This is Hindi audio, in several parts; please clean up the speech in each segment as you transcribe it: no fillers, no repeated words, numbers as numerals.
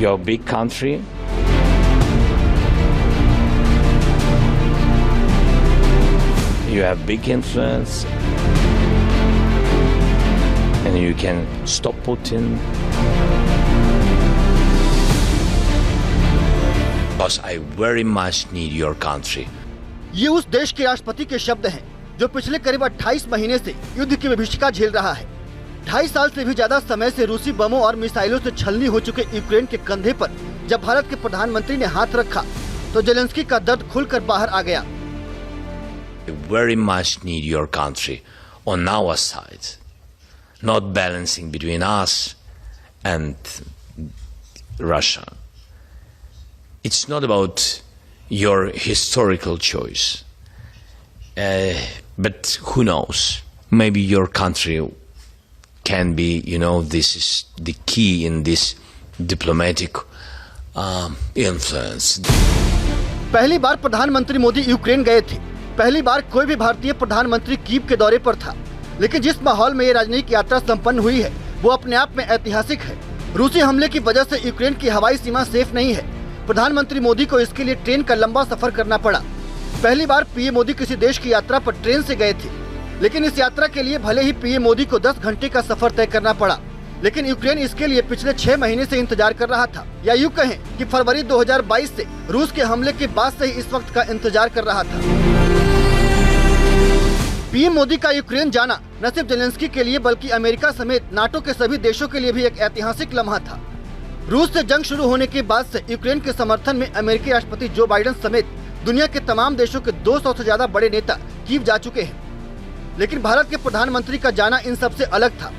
You're a big country. You have big influence. And you can stop Putin. Because I very much need your country. ये उस देश के राष्ट्रपति के शब्द हैं जो पिछले करीब 28 महीने से युद्ध की विभीषिका झेल रहा है। 2.5 साल से भी ज्यादा समय से रूसी बमों और मिसाइलों से छलनी हो चुके यूक्रेन के कंधे पर जब भारत के प्रधानमंत्री ने हाथ रखा तो जेलेंस्की का दर्द खुलकर बाहर आ गया। I very much need your country on our side, not balancing between us and Russia. It's not about your historical choice, but who knows? Maybe your country can be, this is the key in this diplomatic influence. पहली बार प्रधानमंत्री मोदी यूक्रेन गए थे। पहली बार कोई भी भारतीय प्रधानमंत्री कीव के दौरे पर था। लेकिन जिस माहौल में ये राजनयिक यात्रा संपन्न हुई है वो अपने आप में ऐतिहासिक है। रूसी हमले की वजह से यूक्रेन की हवाई सीमा सेफ नहीं है। प्रधानमंत्री मोदी को इसके लिए ट्रेन का लंबा सफर करना पड़ा। पहली बार पीएम मोदी किसी देश की यात्रा पर ट्रेन से गए थे, लेकिन इस यात्रा के लिए भले ही पीएम मोदी को 10 घंटे का सफर तय करना पड़ा, लेकिन यूक्रेन इसके लिए पिछले 6 महीने से इंतजार कर रहा था, या यूँ कहें कि फरवरी 2022 से रूस के हमले के बाद से ही इस वक्त का इंतजार कर रहा था। पीएम मोदी का यूक्रेन जाना न सिर्फ जेलेंस्की के लिए बल्कि अमेरिका समेत नाटो के सभी देशों के लिए भी एक ऐतिहासिक लम्हा था। रूस से जंग शुरू होने के बाद से यूक्रेन के समर्थन में अमेरिकी राष्ट्रपति जो बाइडेन समेत दुनिया के तमाम देशों के 200 से ज्यादा बड़े नेता कीव जा चुके हैं, लेकिन भारत के प्रधानमंत्री का जाना इन सबसे अलग था।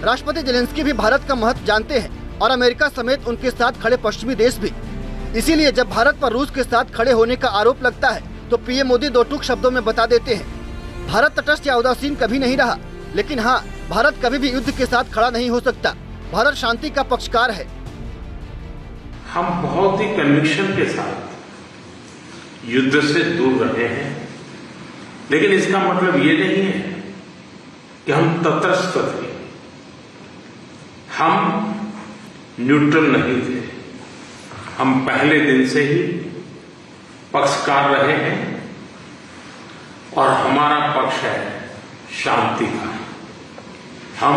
राष्ट्रपति जेलेंस्की भी भारत का महत्व जानते हैं और अमेरिका समेत उनके साथ खड़े पश्चिमी देश भी। इसीलिए जब भारत पर रूस के साथ खड़े होने का आरोप लगता है तो पीएम मोदी 2 टूक शब्दों में बता देते हैं, भारत तटस्थ या उदासीन कभी नहीं रहा, लेकिन हाँ, भारत कभी भी युद्ध के साथ खड़ा नहीं हो सकता। भारत शांति का पक्षकार है। हम बहुत ही कन्विक्शन के साथ युद्ध से दूर रहे हैं, लेकिन इसका मतलब ये नहीं है कि हम तटस्थ थे। हम न्यूट्रल नहीं थे। हम पहले दिन से ही पक्षकार रहे हैं और हमारा पक्ष है शांति का। हम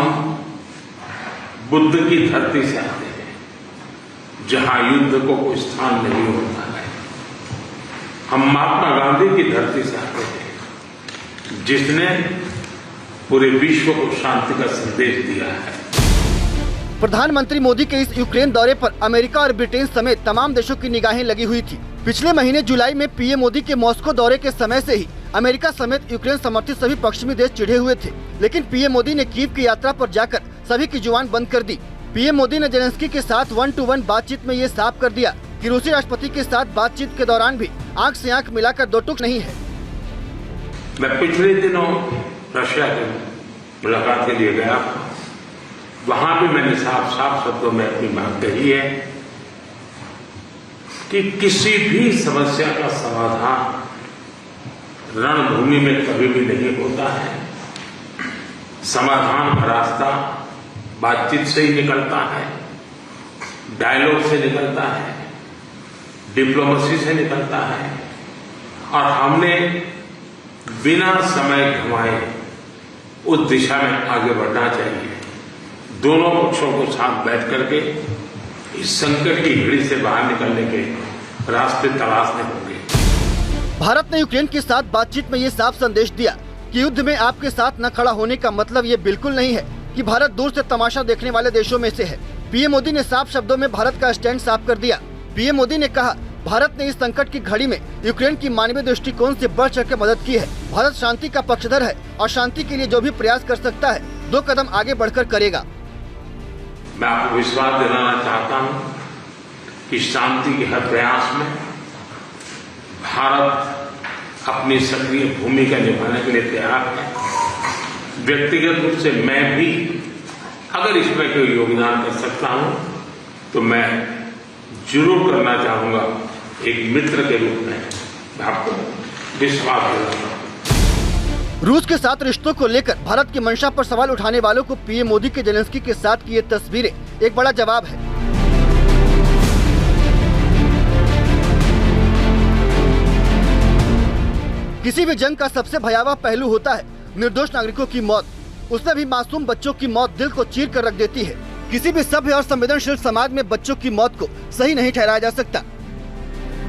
बुद्ध की धरती से आते हैं जहां युद्ध को कोई स्थान नहीं होता है। हम महात्मा गांधी की धरती से आते हैं जिसने पूरे विश्व को शांति का संदेश दिया है। प्रधानमंत्री मोदी के इस यूक्रेन दौरे पर अमेरिका और ब्रिटेन समेत तमाम देशों की निगाहें लगी हुई थी। पिछले महीने जुलाई में पीएम मोदी के मॉस्को दौरे के समय से ही अमेरिका समेत यूक्रेन समर्थित सभी पश्चिमी देश चिढ़े हुए थे, लेकिन पीएम मोदी ने कीव की यात्रा पर जाकर सभी की जुबान बंद कर दी। पीएम मोदी ने जेलेंस्की के साथ 1-to-1 बातचीत में ये साफ कर दिया कि रूसी राष्ट्रपति के साथ बातचीत के दौरान भी आंख से आंख मिलाकर 2 टूक नहीं है। मैं पिछले दिनों रशिया के मुलाकात के लिए गया, वहां भी मैंने साफ साफ शब्दों में अपनी बात कही है कि किसी भी समस्या का समाधान रणभूमि में कभी भी नहीं होता है। समाधान का रास्ता बातचीत से ही निकलता है, डायलॉग से निकलता है, डिप्लोमेसी से निकलता है, और हमने बिना समय गंवाए उस दिशा में आगे बढ़ना चाहिए। दोनों पक्षों को साथ बैठ करके इस संकट की घड़ी से बाहर निकलने के रास्ते तलाशने होंगे। भारत ने यूक्रेन के साथ बातचीत में ये साफ संदेश दिया कि युद्ध में आपके साथ न खड़ा होने का मतलब ये बिल्कुल नहीं है कि भारत दूर से तमाशा देखने वाले देशों में से है। पीएम मोदी ने साफ शब्दों में भारत का स्टैंड साफ कर दिया। पीएम मोदी ने कहा, भारत ने इस संकट की घड़ी में यूक्रेन की मानवीय दृष्टिकोण से बढ़ चढ़ कर मदद की है। भारत शांति का पक्षधर है और शांति के लिए जो भी प्रयास कर सकता है 2 कदम आगे बढ़कर करेगा। मैं आपको विश्वास दिलाना चाहता हूं कि शांति के हर प्रयास में भारत अपनी सक्रिय भूमिका निभाने के लिए तैयार है। व्यक्तिगत रूप से मैं भी अगर इसमें कोई योगदान कर सकता हूं तो मैं जरूर करना चाहूंगा। एक मित्र के रूप में मैं आपको विश्वास दिलाता हूं। रूस के साथ रिश्तों को लेकर भारत की मंशा पर सवाल उठाने वालों को पीएम मोदी के जेलेंस्की के साथ की ये तस्वीरें एक बड़ा जवाब है। किसी भी जंग का सबसे भयावह पहलू होता है निर्दोष नागरिकों की मौत। उसमें भी मासूम बच्चों की मौत दिल को चीर कर रख देती है। किसी भी सभ्य और संवेदनशील समाज में बच्चों की मौत को सही नहीं ठहराया जा सकता।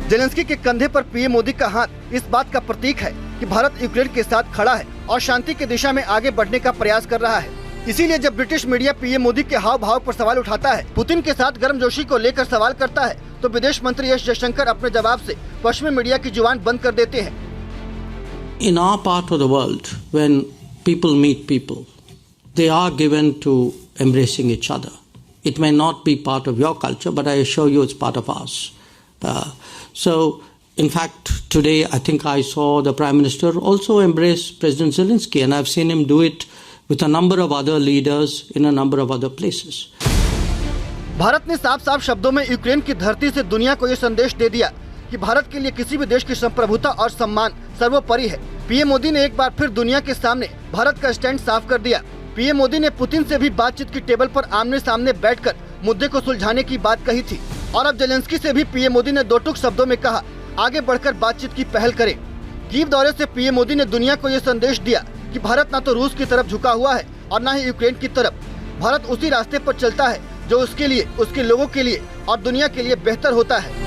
जेलेंस्की के कंधे पर पीएम मोदी का हाथ इस बात का प्रतीक है कि भारत यूक्रेन के साथ खड़ा है और शांति की दिशा में आगे बढ़ने का प्रयास कर रहा है। इसीलिए जब ब्रिटिश मीडिया पीएम मोदी के हाव भाव पर सवाल उठाता है, पुतिन के साथ गर्मजोशी को लेकर सवाल करता है, तो विदेश मंत्री एस जयशंकर अपने जवाब से पश्चिमी मीडिया की जुबान बंद कर देते हैं। In our part of the world, when people meet people, they are given to embracing each other. It may not be part of your culture, but I assure you it's part of ours. So, in fact, today I think I saw the Prime Minister also embrace President Zelensky, and I've seen him do it with a number of other leaders in a number of other places. Bharat ने साफ साफ शब्दों में यूक्रेन की धरती से दुनिया को ये संदेश दे दिया कि भारत के लिए किसी भी देश की संप्रभुता और सम्मान सर्वोपरि है। पीएम मोदी ने एक बार फिर दुनिया के सामने भारत का स्टैंड साफ कर दिया। पीएम मोदी ने पुतिन से भी बातचीत की टेबल पर आमने सामने बैठकर मुद्दे को सुलझाने की बात कही थी। और अब जेलेंस्की से भी पीएम मोदी ने दो टूक शब्दों में कहा, आगे बढ़कर बातचीत की पहल करें। कीव दौरे से पीएम मोदी ने दुनिया को ये संदेश दिया कि भारत न तो रूस की तरफ झुका हुआ है और न ही यूक्रेन की तरफ। भारत उसी रास्ते पर चलता है जो उसके लिए, उसके लोगों के लिए और दुनिया के लिए बेहतर होता है।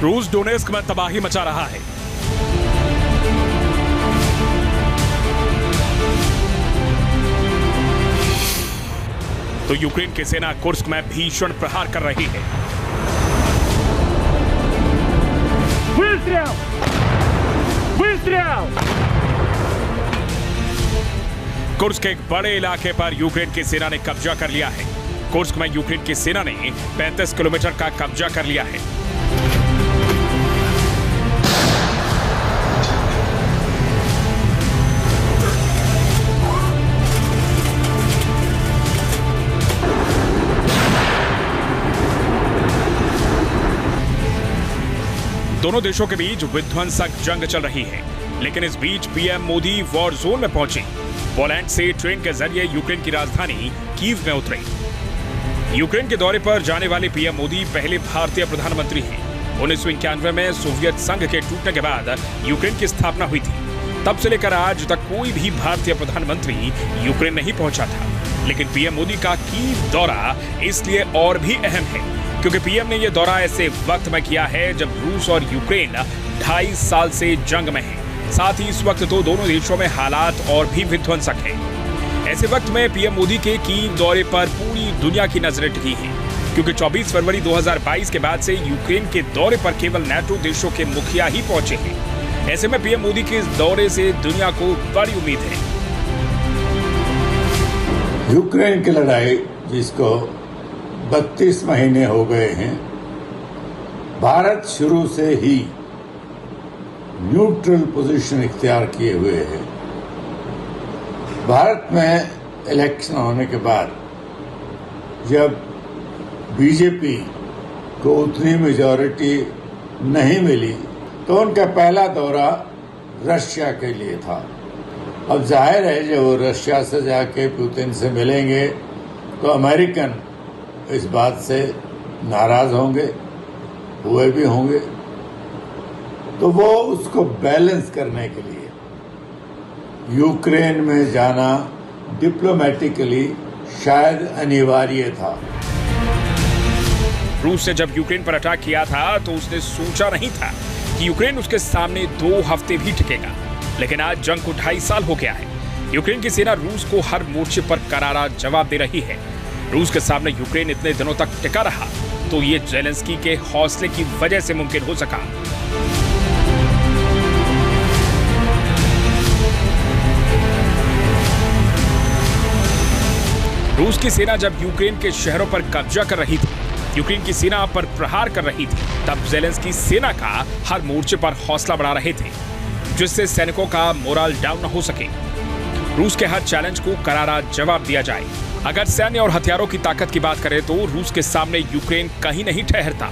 रूस डोनेस्क में तबाही मचा रहा है। तो यूक्रेन की सेना कुर्स्क में भीषण प्रहार कर रही है। कुर्स्क के एक बड़े इलाके पर यूक्रेन की सेना ने कब्जा कर लिया है। कुर्स्क में यूक्रेन की सेना ने 35 किलोमीटर का कब्जा कर लिया है। दोनों देशों के बीच विध्वंसक जंग चल रही है, लेकिन इस बीच पीएम मोदी वॉर जोन में पहुंचे। पोलैंड से ट्रेन के जरिए यूक्रेन की राजधानी कीव में उतरे। यूक्रेन के दौरे पर जाने वाले पीएम मोदी पहले भारतीय प्रधानमंत्री हैं। 1991 में सोवियत संघ के टूटने के बाद यूक्रेन की स्थापना हुई थी। तब से लेकर आज तक कोई भी भारतीय प्रधानमंत्री यूक्रेन नहीं पहुंचा था। लेकिन पीएम मोदी का कीव दौरा इसलिए और भी अहम है क्योंकि पीएम ने यह दौरा ऐसे वक्त में किया है जब रूस और यूक्रेन 2.5 साल से जंग में है। साथ ही इस वक्त तो दोनों देशों में हालात और भी विध्वंसक है। ऐसे वक्त में पीएम मोदी के कीव दौरे पर पूरी दुनिया की नजरें टिकी हैं, क्योंकि 24 फरवरी 2022 के बाद से यूक्रेन के दौरे पर केवल नाटो देशों के मुखिया ही पहुंचे हैं। ऐसे में पीएम मोदी के इस दौरे से दुनिया को बड़ी उम्मीद है। यूक्रेन की लड़ाई जिसको 32 महीने हो गए हैं, भारत शुरू से ही न्यूट्रल पोजीशन इख्तियार किए हुए है। भारत में इलेक्शन होने के बाद जब बीजेपी को उतनी मेजॉरिटी नहीं मिली तो उनका पहला दौरा रशिया के लिए था। अब जाहिर है जब वो रशिया से जाके पुतिन से मिलेंगे तो अमेरिकन इस बात से नाराज होंगे, हुए भी होंगे। तो वो उसको बैलेंस करने के लिए यूक्रेन में जाना डिप्लोमेटिकली शायद अनिवार्य था। रूस ने जब यूक्रेन पर अटैक किया था तो उसने सोचा नहीं था कि यूक्रेन उसके सामने 2 हफ्ते भी टिकेगा। लेकिन आज जंग को 2.5 साल हो गया है। यूक्रेन की सेना रूस को हर मोर्चे पर करारा जवाब दे रही है। रूस के सामने यूक्रेन इतने दिनों तक टिका रहा तो ये जेलेंस्की के हौसले की वजह से मुमकिन हो सका। रूस की सेना जब यूक्रेन के शहरों पर कब्जा कर रही थी यूक्रेन की सेना पर प्रहार कर रही थी, तब ज़ेलेंस्की सेना का हर मोर्चे पर हौसला बढ़ा रहे थे, जिससे सैनिकों का मोरल डाउन न हो सके। रूस के हर चैलेंज को करारा जवाब दिया जाए। अगर सैन्य और हथियारों की ताकत की बात करें तो रूस के सामने यूक्रेन कहीं नहीं ठहरता।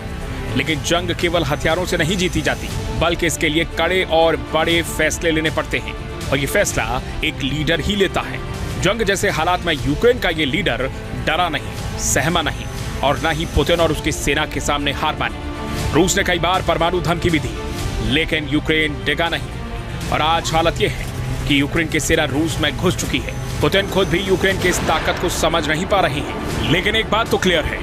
लेकिन जंग केवल हथियारों से नहीं जीती जाती, बल्कि इसके लिए कड़े और बड़े फैसले लेने पड़ते हैं, और ये फैसला एक लीडर ही लेता है। जंग जैसे हालात में यूक्रेन का ये लीडर डरा नहीं, सहमा नहीं, और न ही पुतिन और उसकी सेना के सामने हार मानी। रूस ने कई बार परमाणु धमकी भी दी, लेकिन यूक्रेन डिगा नहीं। और आज हालत यह है कि यूक्रेन की सेना रूस में घुस चुकी है। पुतिन खुद भी यूक्रेन की इस ताकत को समझ नहीं पा रहे हैं। लेकिन एक बात तो क्लियर है,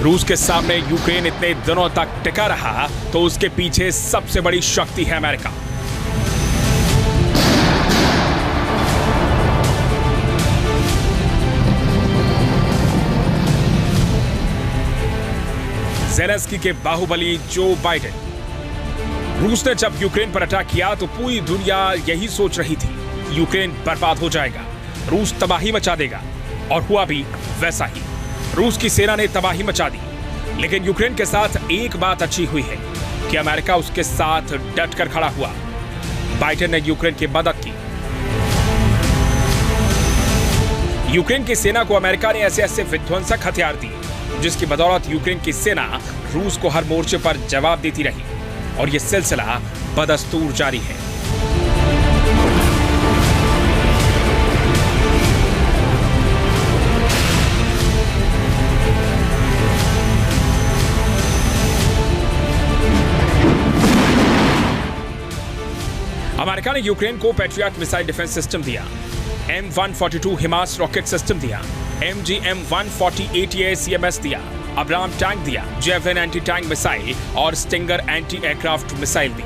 रूस के सामने यूक्रेन इतने दिनों तक टिका रहा तो उसके पीछे सबसे बड़ी शक्ति है अमेरिका। ज़ेलेंस्की के बाहुबली जो बाइडेन। रूस ने जब यूक्रेन पर अटैक किया तो पूरी दुनिया यही सोच रही थी, यूक्रेन बर्बाद हो जाएगा, रूस तबाही मचा देगा, और हुआ भी वैसा ही। रूस की सेना ने तबाही मचा दी। लेकिन यूक्रेन के साथ एक बात अच्छी हुई है कि अमेरिका उसके साथ डटकर खड़ा हुआ। बाइडेन ने यूक्रेन की मदद की। यूक्रेन की सेना को अमेरिका ने ऐसे ऐसे विध्वंसक हथियार दिए, जिसकी बदौलत यूक्रेन की सेना रूस को हर मोर्चे पर जवाब देती रही, और यह सिलसिला बदस्तूर जारी है। अमेरिका ने यूक्रेन को पैट्रियट मिसाइल डिफेंस सिस्टम दिया, M142 हिमास रॉकेट सिस्टम दिया, MGM-140 ATACMS दिया, अब्राम टैंक दिया, जेवलिन एंटी टैंक मिसाइल और स्टिंगर एंटी एयरक्राफ्ट मिसाइल दी।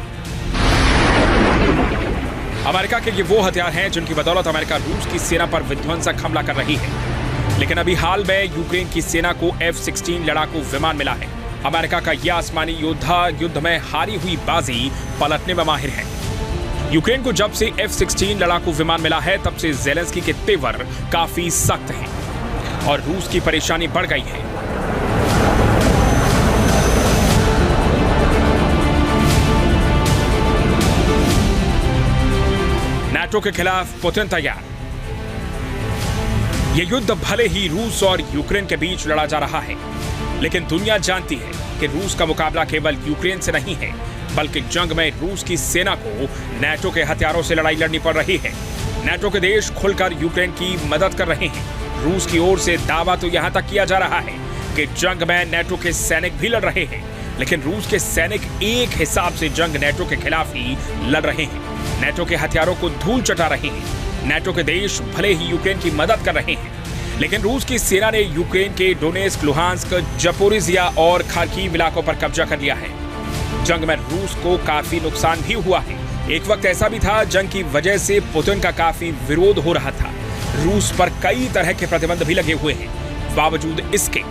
अमेरिका के ये वो हथियार हैं जिनकी बदौलत अमेरिका रूस की सेना पर विध्वंसक हमला कर रही है। लेकिन अभी हाल में यूक्रेन की सेना को F-16 लड़ाकू विमान मिला है। अमेरिका का यह आसमानी योद्धा युद्ध में हारी हुई बाजी पलटने में माहिर है। यूक्रेन को जब से F-16 लड़ाकू विमान मिला है, तब से ज़ेलेंस्की के तेवर काफी सख्त हैं और रूस की परेशानी बढ़ गई है। नाटो के खिलाफ पुतिन तैयार। यह युद्ध भले ही रूस और यूक्रेन के बीच लड़ा जा रहा है, लेकिन दुनिया जानती है कि रूस का मुकाबला केवल यूक्रेन से नहीं है, बल्कि जंग में रूस की सेना को नाटो के हथियारों से लड़ाई लड़नी पड़ रही है। नाटो के देश खुलकर यूक्रेन की मदद कर रहे हैं। रूस की ओर से दावा तो यहां तक किया जा रहा है कि जंग में नाटो के सैनिक भी लड़ रहे हैं, लेकिन रूस के सैनिक एक हिसाब से जंग नाटो के खिलाफ ही लड़ रहे हैं। नाटो के हथियारों को धूल चटा रहे हैं। नाटो के देश भले ही यूक्रेन की मदद कर रहे हैं, लेकिन रूस की सेना ने यूक्रेन के डोनेस्क, लुहांस्क, जपोरिजिया और खार्किव इलाकों पर कब्जा कर लिया है। जंग में रूस को काफी नुकसान भी हुआ है। एक वक्त ऐसा भी था जंग की वजह से पुतिन का काफी विरोध हो रहा था। रूस पर कई तरह के प्रतिबंध भी लगे हुए हैं। बावजूद इसके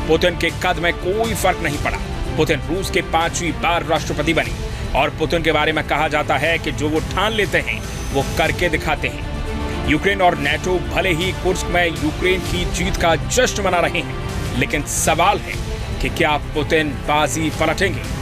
पुतिन के कद में कोई फर्क नहीं पड़ा। पुतिन रूस के 5वीं बार राष्ट्रपति बने और पुतिन के बारे में कहा जाता है कि जो वो ठान लेते हैं वो करके दिखाते हैं। यूक्रेन और नाटो भले ही कुर्स्क में यूक्रेन की जीत का जश्न मना रहे हैं, लेकिन सवाल है कि क्या पुतिन बाजी पलटेंगे।